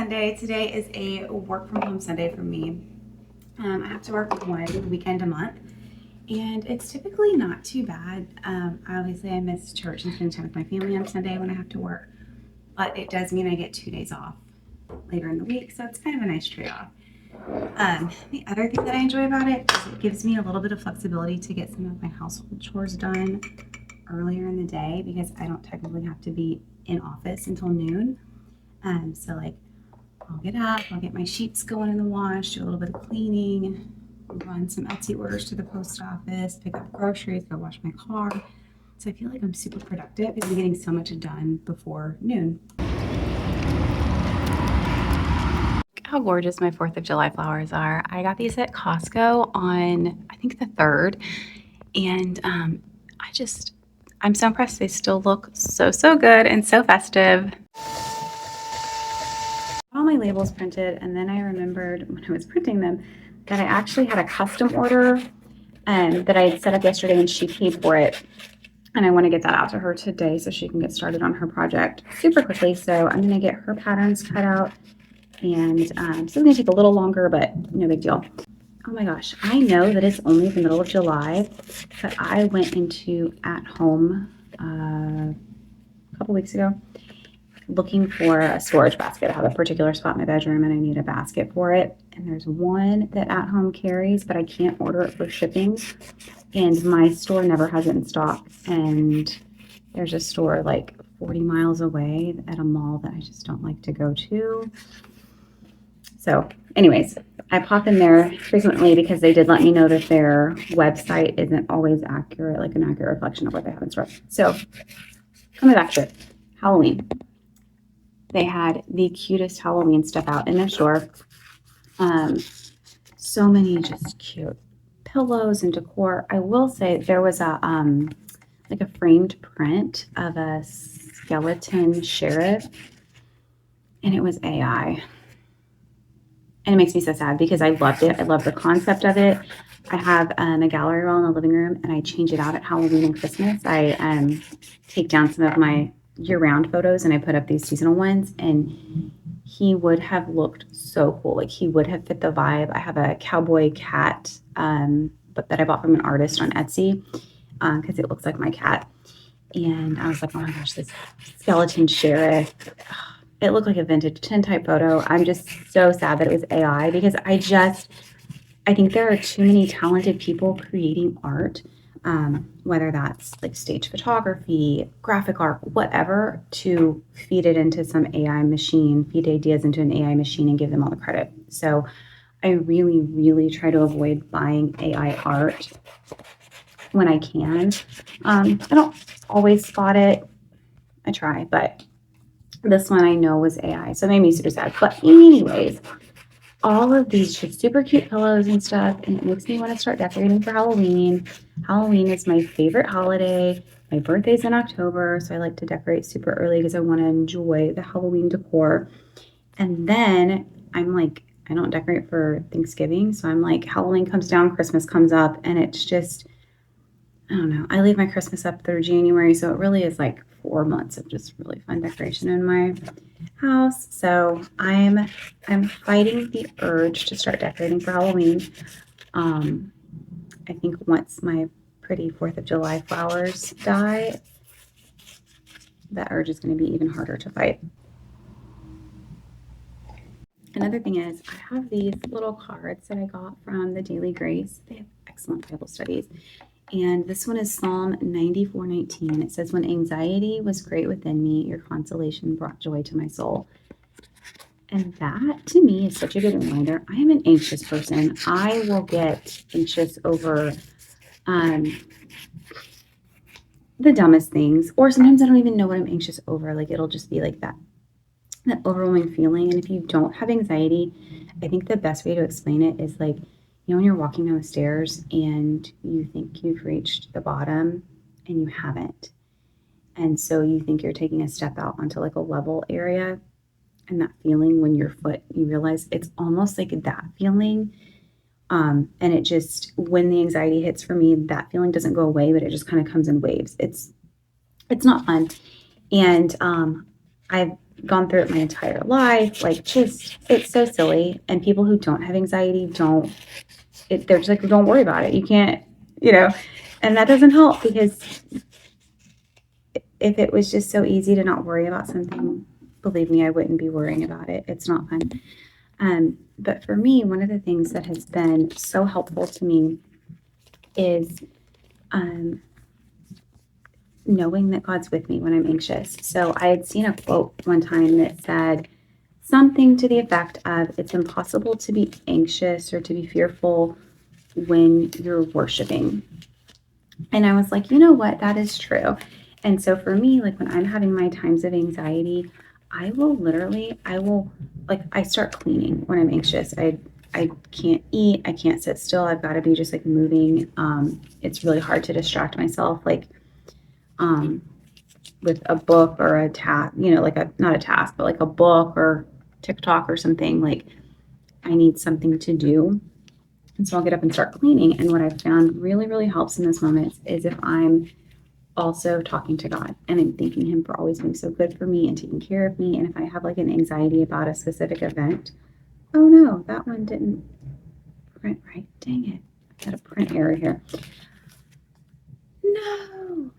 Sunday. Today is a work from home Sunday for me. I have to work one weekend a month, and it's typically not too bad. Obviously, I miss church and spend time with my family on Sunday when I have to work, but it does mean I get 2 days off later in the week, so it's kind of a nice trade-off. The other thing that I enjoy about it is it gives me a little bit of flexibility to get some of my household chores done earlier in the day because I don't technically have to be in office until noon. So like I'll get up, I'll get my sheets going in the wash, do a little bit of cleaning, run some Etsy orders to the post office, pick up groceries, go wash my car. So I feel like I'm super productive because I'm getting so much done before noon. How gorgeous my 4th of July flowers are. I got these at Costco on, I think, the 3rd. And I'm so impressed. They still look so good and so festive. All my labels printed, and then I remembered when I was printing them that I actually had a custom order that I had set up yesterday, and she paid for it. And I want to get that out to her today so she can get started on her project super quickly. So I'm going to get her patterns cut out, and so it's going to take a little longer, but no big deal. Oh my gosh, I know that it's only the middle of July, but I went into At Home a couple weeks ago looking for a storage basket. I have a particular spot in my bedroom and I need a basket for it. And there's one that At Home carries, but I can't order it for shipping. And my store never has it in stock. And there's a store like 40 miles away at a mall that I just don't like to go to. So anyways, I pop in there frequently because they did let me know that their website isn't always accurate, like an accurate reflection of what they have in store. So coming back to it, Halloween. They had the cutest Halloween stuff out in their store. So many just cute pillows and decor. I will say there was a like a framed print of a skeleton sheriff, and it was AI. And it makes me so sad because I loved it. I love the concept of it. I have a gallery wall in the living room, and I change it out at Halloween and Christmas. I take down some of my year-round photos and I put up these seasonal ones, and he would have looked so cool. Like he would have fit the vibe. I have a cowboy cat, but that I bought from an artist on Etsy because it looks like my cat. And I was like, oh my gosh, this skeleton sheriff. It looked like a vintage tintype photo. I'm just so sad that it was AI because I think there are too many talented people creating art, whether that's like stage photography, graphic art, whatever, to feed it into some AI machine, feed ideas into an AI machine and give them all the credit. So I really, really try to avoid buying AI art when I can. I don't always spot it. I try, but this one I know was AI, so it made me super sad. But anyways, all of these just super cute pillows and stuff, and it makes me want to start decorating for Halloween. Halloween is my favorite holiday. My birthday's in October, so I like to decorate super early because I want to enjoy the Halloween decor. And then I'm like, I don't decorate for Thanksgiving, so I'm like, Halloween comes down, Christmas comes up, and it's just, I don't know. I leave my Christmas up through January, so it really is like 4 months of just really fun decoration in my house. So I'm fighting the urge to start decorating for Halloween. I think once my pretty 4th of July flowers die, that urge is going to be even harder to fight. Another thing is I have these little cards that I got from the Daily Grace. They have excellent Bible studies. And this one is Psalm 94:19. It says, when anxiety was great within me, your consolation brought joy to my soul. And that, to me, is such a good reminder. I am an anxious person. I will get anxious over the dumbest things. Or sometimes I don't even know what I'm anxious over. Like, it'll just be like that overwhelming feeling. And if you don't have anxiety, I think the best way to explain it is like, when you're walking down the stairs and you think you've reached the bottom and you haven't. And so you think you're taking a step out onto like a level area, and that feeling when your foot, you realize it's almost like that feeling. And it just, when the anxiety hits for me, that feeling doesn't go away, but it just kind of comes in waves. It's not fun. And I've gone through it my entire life. Like, just, it's so silly. And people who don't have anxiety they're just like, don't worry about it. You can't, and that doesn't help, because if it was just so easy to not worry about something, believe me, I wouldn't be worrying about it. It's not fun. But for me, one of the things that has been so helpful to me is knowing that God's with me when I'm anxious. So I had seen a quote one time that said something to the effect of, it's impossible to be anxious or to be fearful when you're worshiping. And I was like, you know what? That is true. And so for me, like when I'm having my times of anxiety, I start cleaning when I'm anxious. I can't eat. I can't sit still. I've got to be just like moving. It's really hard to distract myself, like with a book or a task, not a task, but like a book or TikTok or something. Like, I need something to do. And so I'll get up and start cleaning. And what I've found really, really helps in those moments is if I'm also talking to God and I'm thanking Him for always being so good for me and taking care of me. And if I have like an anxiety about a specific event, oh no, that one didn't print right. Dang it. I got a print error here. No.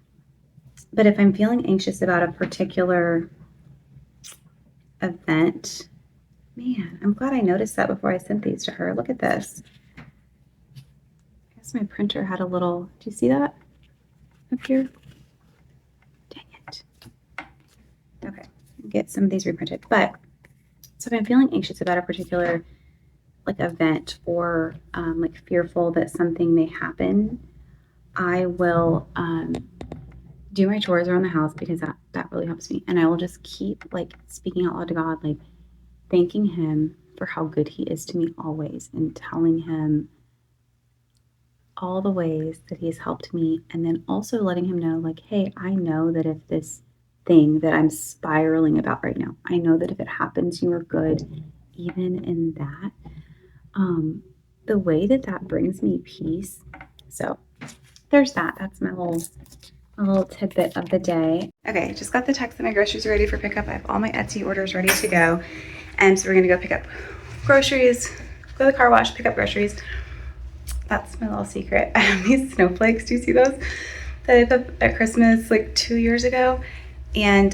But if I'm feeling anxious about a particular event, man, I'm glad I noticed that before I sent these to her. Look at this. I guess my printer had a little, do you see that up here? Dang it. Okay, I'll get some of these reprinted. But so if I'm feeling anxious about a particular like event or like fearful that something may happen, I will do my chores around the house, because that really helps me. And I will just keep like speaking out loud to God, like thanking Him for how good He is to me always, and telling Him all the ways that He has helped me. And then also letting Him know, like, hey, I know that if this thing that I'm spiraling about right now, I know that if it happens, you are good even in that. The way that brings me peace. So there's that. That's my little tidbit of the day. Okay, just got the text that my groceries are ready for pickup. I have all my Etsy orders ready to go. And so we're gonna go pick up groceries, go to the car wash, pick up groceries. That's my little secret. I have these snowflakes. Do you see those? That I put at Christmas like 2 years ago. And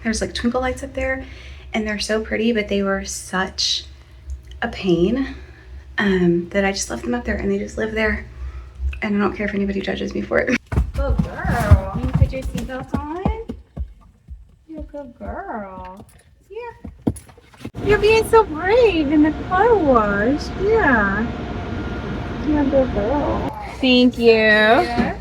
there's like twinkle lights up there, and they're so pretty, but they were such a pain that I just left them up there, and they just live there. And I don't care if anybody judges me for it. Good girl. You put your seatbelt on? You're a good girl. Yeah. You're being so brave in the car wash. Yeah. You're a good girl. Thank you. Yeah.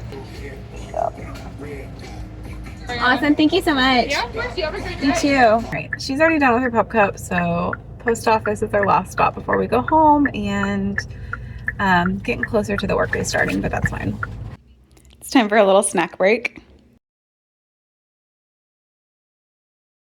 Awesome. Thank you so much. Yeah, of course. You have a great day. You too. All right. She's already done with her pup cup, so post office is our last stop before we go home, and getting closer to the workday starting, but that's fine. It's time for a little snack break.